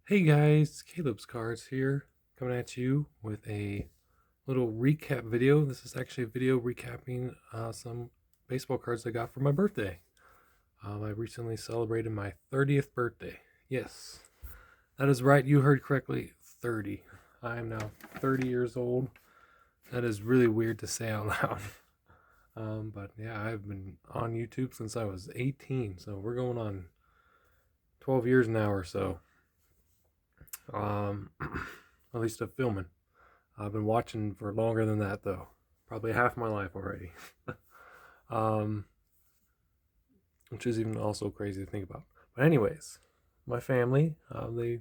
Hey guys, calebscards here, coming at you with a little recap video. This is actually a video recapping some baseball cards I got for my birthday. I recently celebrated my 30th birthday. Yes, that is right, you heard correctly, 30. I am now 30 years old. That is really weird to say out loud. But yeah, I've been on YouTube since I was 18, so we're going on 12 years now or so. At least of filming. I've been watching for longer than that though. Probably half my life already. um, which is even also crazy to think about. But anyways, my family, they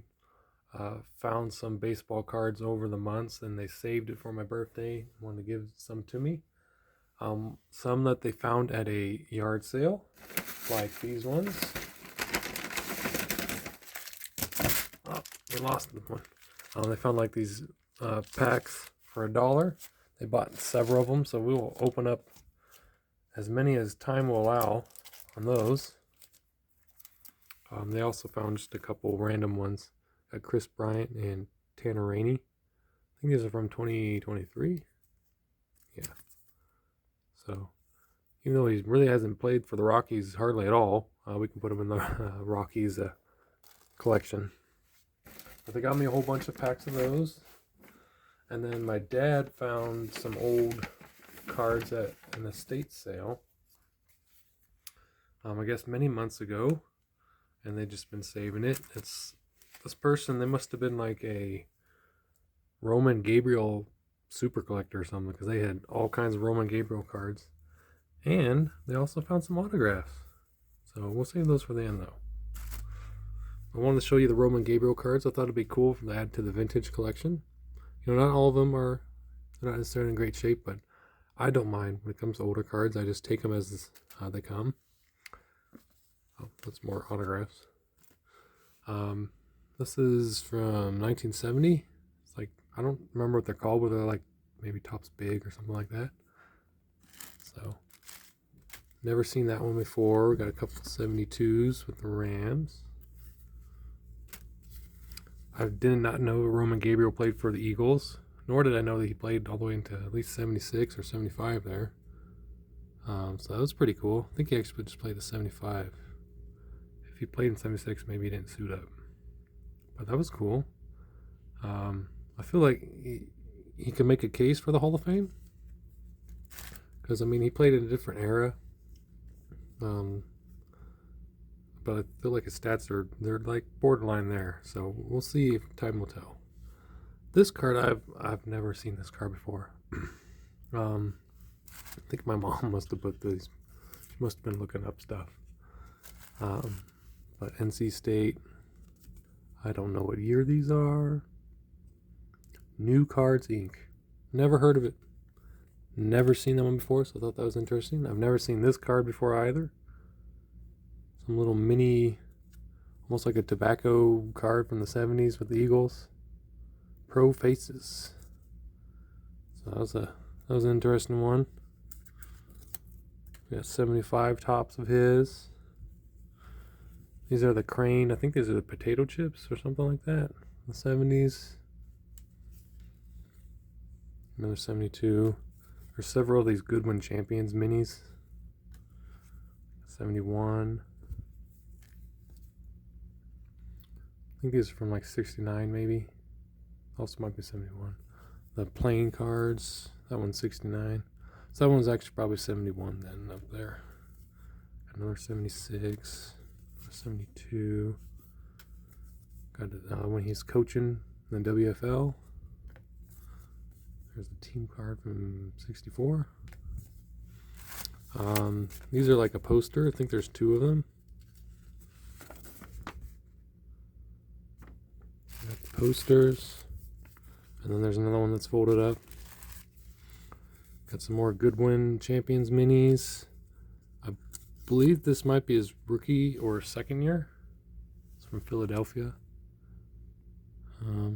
found some baseball cards over the months and they saved it for my birthday. Wanted to give some to me. Some that they found at a yard sale, like these ones. Oh, they lost one. They found like these packs for $1. They bought several of them, so we will open up as many as time will allow on those. They also found just a couple random ones. Chris Bryant and Tanner Rainey. I think these are from 2023. Yeah. So, even though he really hasn't played for the Rockies hardly at all, we can put him in the Rockies collection. But they got me a whole bunch of packs of those. And then my dad found some old cards at an estate sale. I guess many months ago. And they've just been saving it. It's this person, they must have been like a Roman Gabriel super collector or something, because they had all kinds of Roman Gabriel cards. And they also found some autographs. So we'll save those for the end though. I wanted to show you the Roman Gabriel cards. I thought it'd be cool to add to the vintage collection. You know, not all of them are not necessarily in great shape, but I don't mind when it comes to older cards. I just take them as they come. Oh, that's more autographs. This is from 1970. It's like, I don't remember what they're called, but they're like maybe Topps Big or something like that. So, never seen that one before. We got a couple of 72s with the Rams. I did not know Roman Gabriel played for the Eagles, nor did I know that he played all the way into at least 76 or 75 there. So that was pretty cool. I think he actually just played the 75. If he played in 76, maybe he didn't suit up. But that was cool. I feel like he could make a case for the Hall of Fame. Because, I mean, he played in a different era. But I feel like his stats they're like borderline there. So we'll see if time will tell. This card, I've never seen this card before. I think my mom must have put these. She must have been looking up stuff. But NC State, I don't know what year these are. New Cards Inc. Never heard of it. Never seen that one before, so I thought that was interesting. I've never seen this card before either. Some little mini, almost like a tobacco card from the 70s with the Eagles. Pro Faces. So that was an interesting one. We got 75 tops of his. These are the Crane, I think these are the potato chips or something like that. The 70s. Another 72. There's several of these Goodwin Champions minis. 71. I think these are from like 69 maybe. Also might be 71. The playing cards, that one's 69. So that one's actually probably 71 then up there. Another 76. 72. Got when he's coaching in the WFL. There's the team card from 64. These are like a poster. I think there's 2 of them. Got the posters. And then there's another one that's folded up. Got some more Goodwin Champions minis. I believe this might be his rookie or second year. It's from Philadelphia.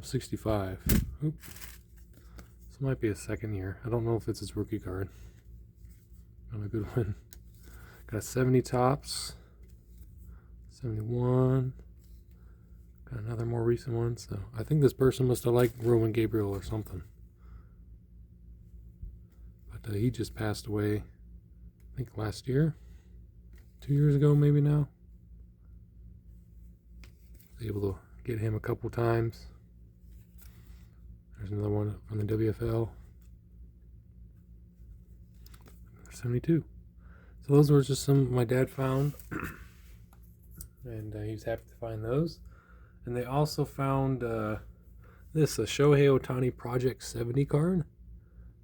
65. Oop. This might be a second year. I don't know if it's his rookie card. Got a good one. Got 70 tops. 71. Got another more recent one. So I think this person must have liked Roman Gabriel or something. But he just passed away, I think last year, 2 years ago maybe now. Was able to get him a couple times. There's another one from the WFL. 72. So those were just some my dad found. And he was happy to find those. And they also found a Shohei Ohtani Project 70 card.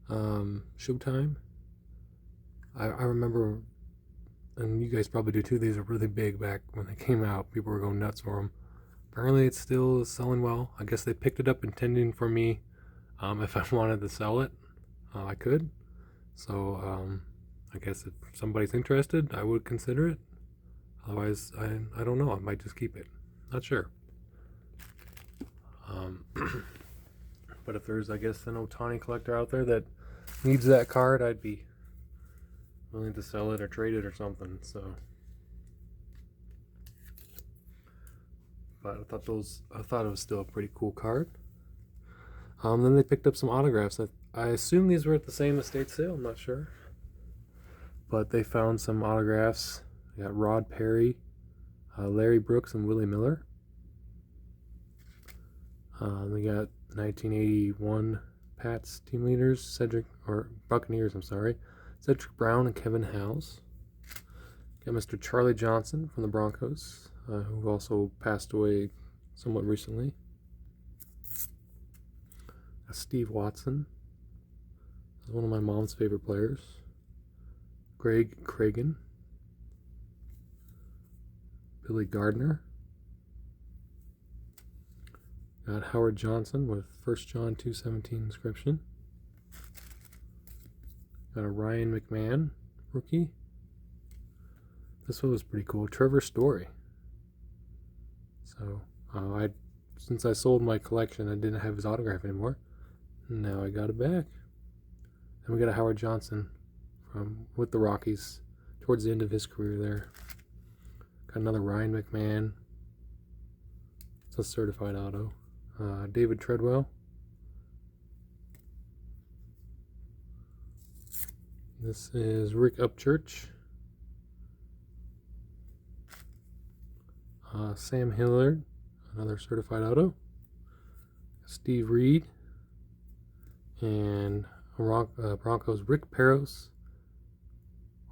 Showtime. I remember, and you guys probably do too, these are really big back when they came out. People were going nuts for them. Apparently it's still selling well. I guess they picked it up intending for me, if I wanted to sell it, I could. So I guess if somebody's interested, I would consider it. Otherwise, I don't know. I might just keep it. Not sure. But if there's, I guess, an Ohtani collector out there that needs that card, I'd be willing to sell it or trade it or something. So, but I thought it was still a pretty cool card. Then they picked up some autographs. I assume these were at the same estate sale. I'm not sure, but they found some autographs. They got Rod Perry, Larry Brooks, and Willie Miller. They got 1981 Pats team leaders, Buccaneers, Cedric Brown and Kevin Howes. Got Mr. Charlie Johnson from the Broncos, who also passed away somewhat recently. Steve Watson, one of my mom's favorite players. Greg Cragen. Billy Gardner. Got Howard Johnson with 1 John 2:17 inscription. Got a Ryan McMahon rookie. This one was pretty cool. Trevor Story. So since I sold my collection, I didn't have his autograph anymore. Now I got it back. And we got a Howard Johnson with the Rockies towards the end of his career there. Got another Ryan McMahon. It's a certified auto. David Treadwell. This is Rick Upchurch. Sam Hillard, another certified auto. Steve Reed. And Broncos Rick Peros.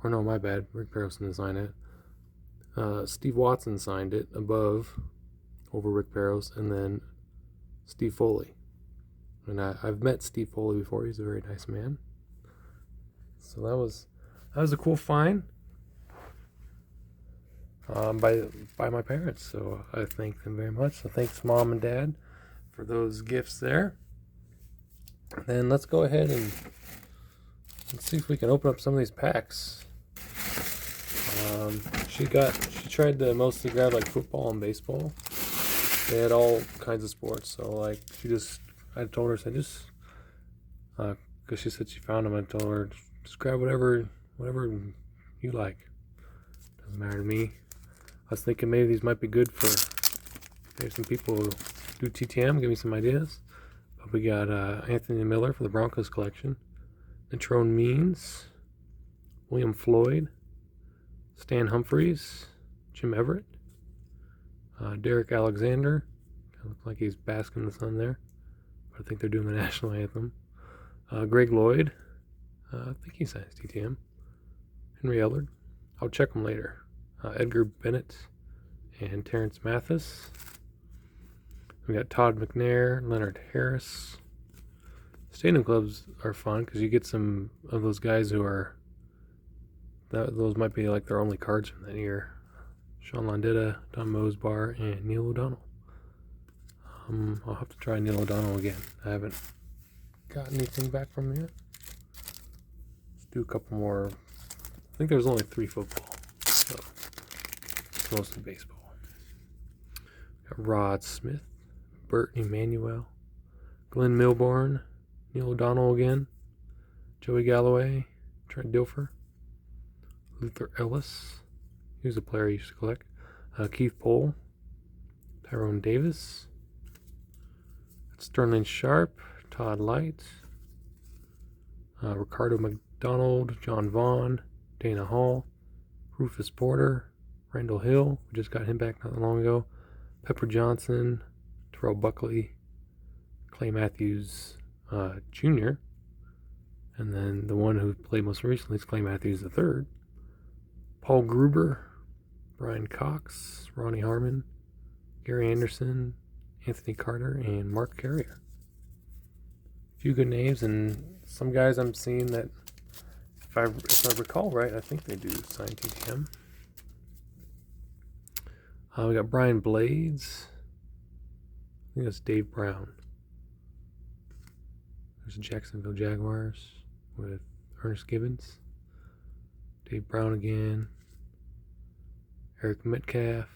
Or no, my bad. Rick Peros didn't sign it. Steve Watson signed it above over Rick Peros, and then Steve Foley. And I've met Steve Foley before. He's a very nice man. So that was a cool find by my parents. So I thank them very much. So thanks, Mom and Dad, for those gifts there. Then let's go ahead and let's see if we can open up some of these packs. She tried to mostly grab like football and baseball. They had all kinds of sports. So like I told her, because she said she found them. I told her just grab whatever you like. Doesn't matter to me. I was thinking maybe these might be good for maybe some people who do TTM. Give me some ideas. But we got Anthony Miller for the Broncos collection. Natrone Means, William Floyd, Stan Humphries, Jim Everett, Derek Alexander. Looks like he's basking in the sun there, but I think they're doing the national anthem. Greg Lloyd, I think he signs TTM. Henry Ellard, I'll check him later. Edgar Bennett and Terrence Mathis. We got Todd McNair, Leonard Harris. Stadium clubs are fun because you get some of those guys who are, those might be like their only cards from that year. Sean Landetta, Don Mosbar, and Neil O'Donnell. I'll have to try Neil O'Donnell again. I haven't got anything back from him yet. Let's do a couple more. I think there's only 3 football, so it's mostly baseball. Got Rod Smith, Bert Emanuel, Glenn Milborn, Neil O'Donnell again, Joey Galloway, Trent Dilfer, Luther Ellis, he was a player I used to collect, Keith Pohl, Tyrone Davis, Sterling Sharp, Todd Light, Ricardo McDonald, John Vaughn, Dana Hall, Rufus Porter, Randall Hill, we just got him back not long ago, Pepper Johnson, Terrell Buckley, Clay Matthews Jr., and then the one who played most recently is Clay Matthews III, Paul Gruber, Brian Cox, Ronnie Harmon, Gary Anderson, Anthony Carter, and Mark Carrier. A few good names, and some guys I'm seeing that, if I recall right, I think they do sign TTM. We got Brian Blades. I think that's Dave Brown. There's the Jacksonville Jaguars with Ernest Gibbons. Dave Brown again. Eric Metcalf.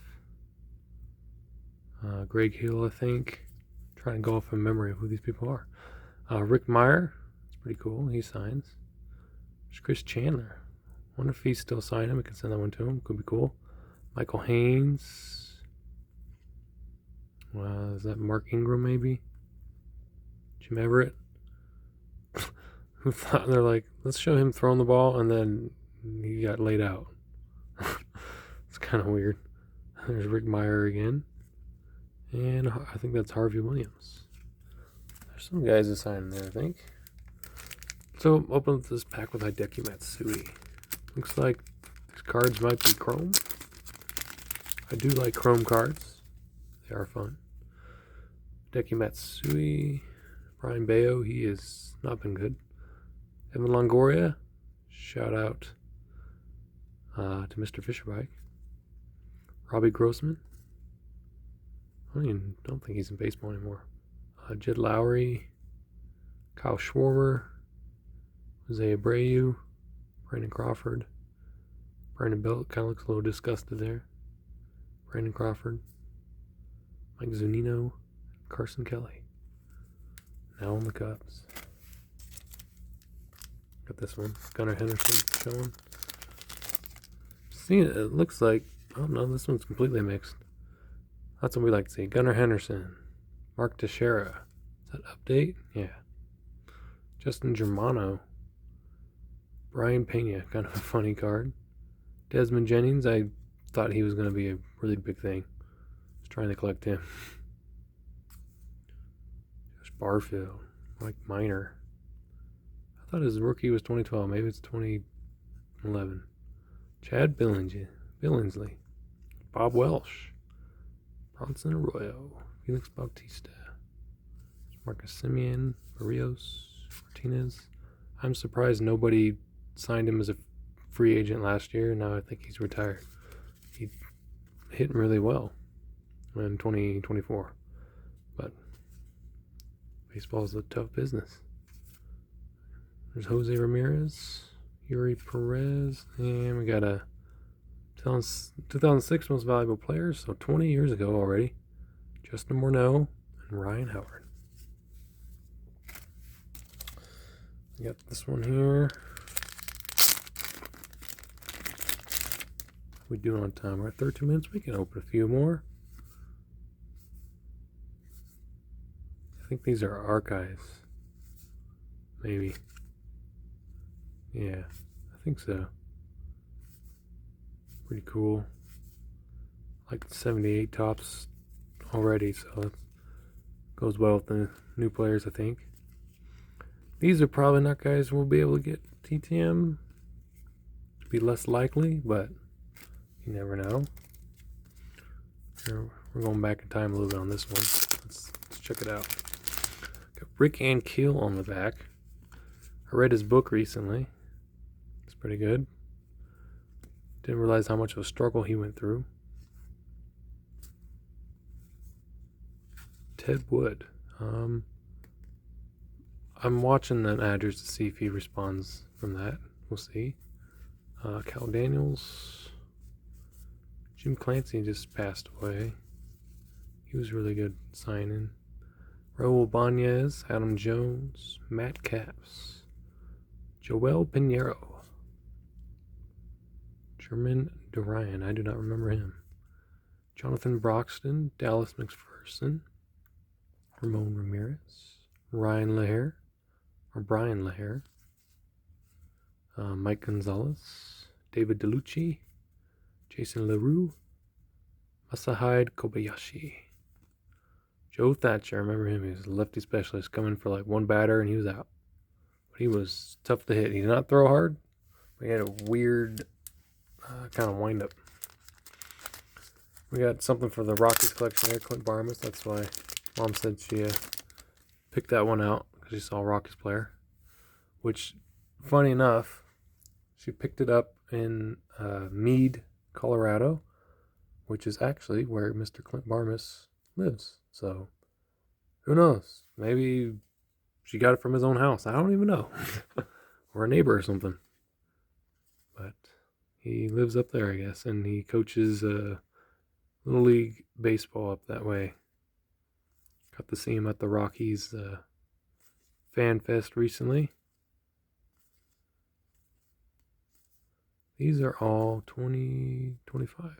Greg Hill, I think. I'm trying to go off of memory of who these people are. Rick Meyer. It's pretty cool. He signs. There's Chris Chandler. Wonder if he's still signing. We can send that one to him. Could be cool. Michael Haynes. Is that Mark Ingram maybe? Jim Everett. Who thought, they're like, let's show him throwing the ball, and then he got laid out. It's kind of weird. There's Rick Meyer again. And I think that's Harvey Williams. There's some guys that signed there, I think. So open up this pack with Hideki Matsui. Looks like these cards might be chrome. I do like chrome cards. They are fun. Hideki Matsui. Brian Bayo, he has not been good. Evan Longoria. Shout out to Mr. Fisherbike. Robbie Grossman. I don't think he's in baseball anymore. Jed Lowry. Kyle Schwarber. Jose Abreu. Brandon Crawford. Brandon Belt kind of looks a little disgusted there. Brandon Crawford. Mike Zunino. Carson Kelly. Now on the Cubs. Got this one. Gunnar Henderson showing. See, it looks like, oh no, this one's completely mixed. That's what we like to see. Gunnar Henderson. Mark Teixeira. Is that update? Yeah. Justin Germano. Brian Pena. Kind of a funny card. Desmond Jennings. I thought he was going to be a really big thing. I was trying to collect him. Josh Barfield. Mike Minor. I thought his rookie was 2012. Maybe it's 2011. Chad Billingsley. Bob Welsh. Bronson Arroyo. Felix Bautista. Marcus Simeon. Barrios. Martinez. I'm surprised nobody signed him as a free agent last year. Now I think he's retired. He hit really well in 2024. But baseball is a tough business. There's Jose Ramirez, Yuri Perez, and we got a 2006 Most Valuable Players, so 20 years ago already. Justin Morneau and Ryan Howard. We got this one here. We doing on time? We're at 13 minutes. We can open a few more. I think these are archives. Maybe. Yeah, I think so. Pretty cool. Like 78 tops already, so that goes well with the new players, I think. These are probably not guys we'll be able to get TTM. It'd be less likely, but you never know. Here, we're going back in time a little bit on this one. Let's check it out. Got Rick Ankiel on the back. I read his book recently. It's pretty good. Didn't realize how much of a struggle he went through. Ted Wood. I'm watching the address to see if he responds from that. We'll see. Cal Daniels. Jim Clancy just passed away. He was really good signing. Raul Banez, Adam Jones, Matt Capps, Joel Pinheiro, Jermaine Dorian, I do not remember him. Jonathan Broxton, Dallas McPherson, Ramon Ramirez, Ryan Lahair, or Brian Lahair, Mike Gonzalez, David DeLucci, Jason LaRue, Masahide Kobayashi, Joe Thatcher. I remember him. He was a lefty specialist coming for like one batter and he was out. But he was tough to hit. He did not throw hard, but he had a weird kind of wind up. We got something for the Rockies collection there, Clint Barmas. That's why Mom said she picked that one out because she saw a Rockies player. Which, funny enough, she picked it up in Meade, Colorado, which is actually where Mr. Clint Barmas lives. So, who knows? Maybe she got it from his own house. I don't even know. Or a neighbor or something. But he lives up there, I guess, and he coaches Little League baseball up that way. Got to see him at the Rockies Fan Fest recently. These are all 2025.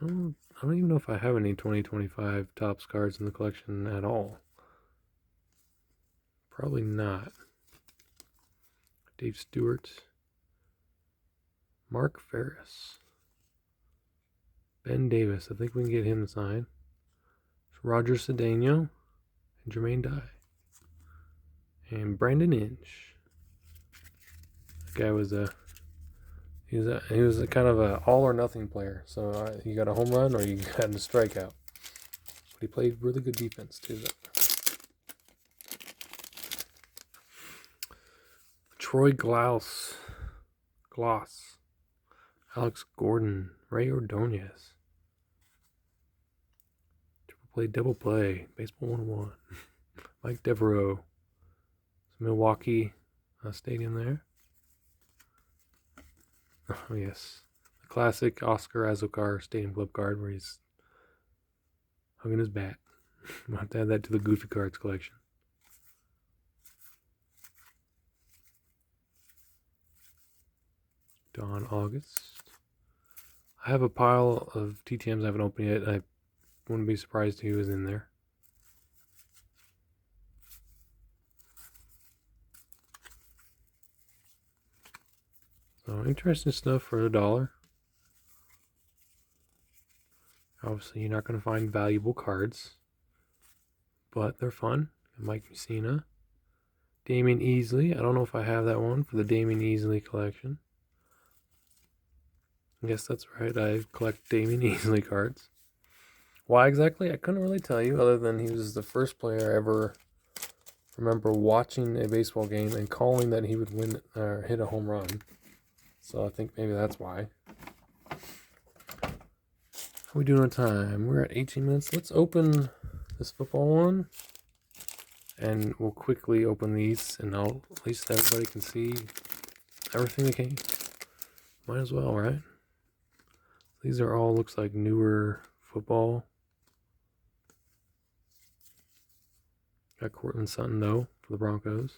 I don't even know if I have any 2025 Topps cards in the collection at all. Probably not. Dave Stewart. Mark Ferris. Ben Davis. I think we can get him to sign. Roger Cedeno. And Jermaine Dye. And Brandon Inge. That guy was he was a kind of a all or nothing player. So you got a home run or you got a strikeout. But he played really good defense too, though. Troy Gloss, Alex Gordon, Ray Ordonez. Triple play, double play, baseball 101. Mike Devereaux. Milwaukee Stadium there. Oh, yes. The classic Oscar Azocar Stadium Club card where he's hugging his bat. We'll have to add that to the Goofy Cards collection. Don August. I have a pile of TTMs I haven't opened yet. I wouldn't be surprised if he was in there. So interesting stuff for $1. Obviously, you're not going to find valuable cards, but they're fun. Mike Mussina, Damian Easley. I don't know if I have that one for the Damian Easley collection. I guess that's right. I collect Damian Easley cards. Why exactly? I couldn't really tell you, other than he was the first player I ever remember watching a baseball game and calling that he would win or hit a home run. So I think maybe that's why. How are we doing on time? We're at 18 minutes. Let's open this football one. And we'll quickly open these, and at least everybody can see everything they can. Might as well, right? These are all, looks like, newer football. Got Cortland Sutton, though, for the Broncos.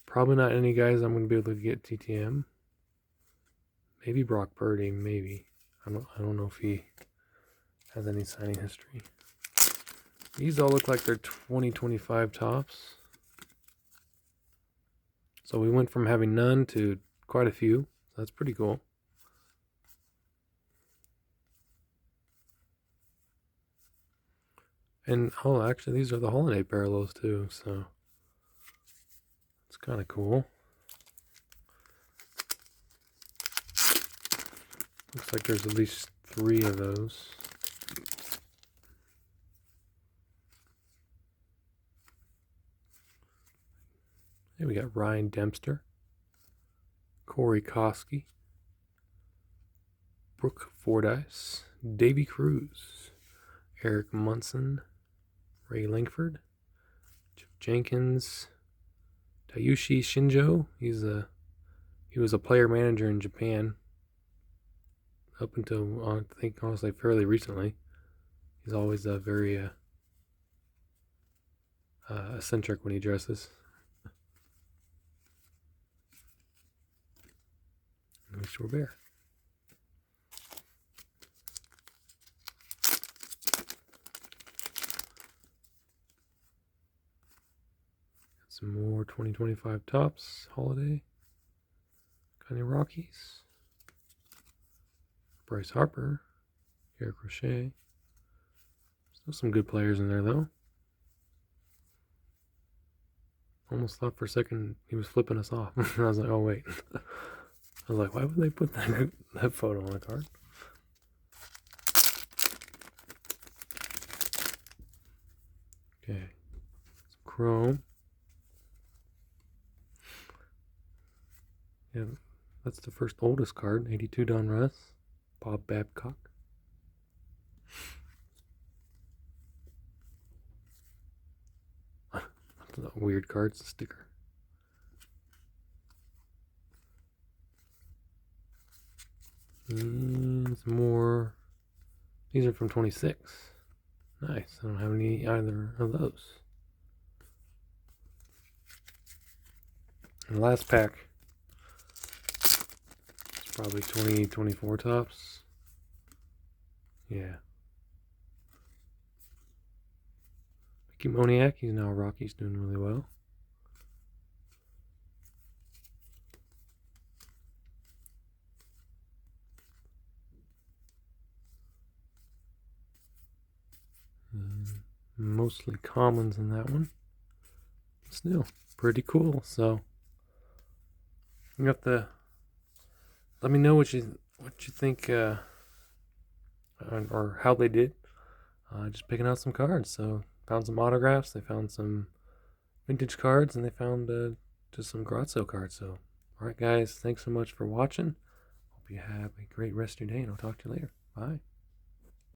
Probably not any guys I'm going to be able to get TTM. Maybe Brock Purdy, maybe. I don't know if he has any signing history. These all look like they're 2025 tops. So we went from having none to quite a few. That's pretty cool. And, oh, actually, these are the holiday parallels, too, so it's kind of cool. Looks like there's at least 3 of those. Here we got Ryan Dempster, Corey Koski, Brooke Fordyce, Davy Cruz, Eric Munson, Ray Langford, Jeff Jenkins, Tayushi Shinjo. He was a player manager in Japan up until I think honestly fairly recently. He's always very eccentric when he dresses. Mr. Bear. some more 2025 Topps Holiday. Kind of Rockies. Bryce Harper. Eric Crochet. Still some good players in there though. Almost thought for a second he was flipping us off. I was like, oh wait. I was like, why would they put that photo on the card? Okay. Chrome. Yeah, that's the first oldest card. 82 Donruss. Bob Babcock. That's a weird card. It's a sticker. And some more. These are from 26. Nice. I don't have any either of those. And the last pack. It's probably 2024 Topps. Yeah. Mickey Moniak, he's now a Rockies, doing really well. Mostly commons in that one. Still pretty cool. So you have to let me know what you think or how they did. Just picking out some cards. So found some autographs. They found some vintage cards, and they found just some garage sale cards. So all right, guys, thanks so much for watching. Hope you have a great rest of your day, and I'll talk to you later. Bye.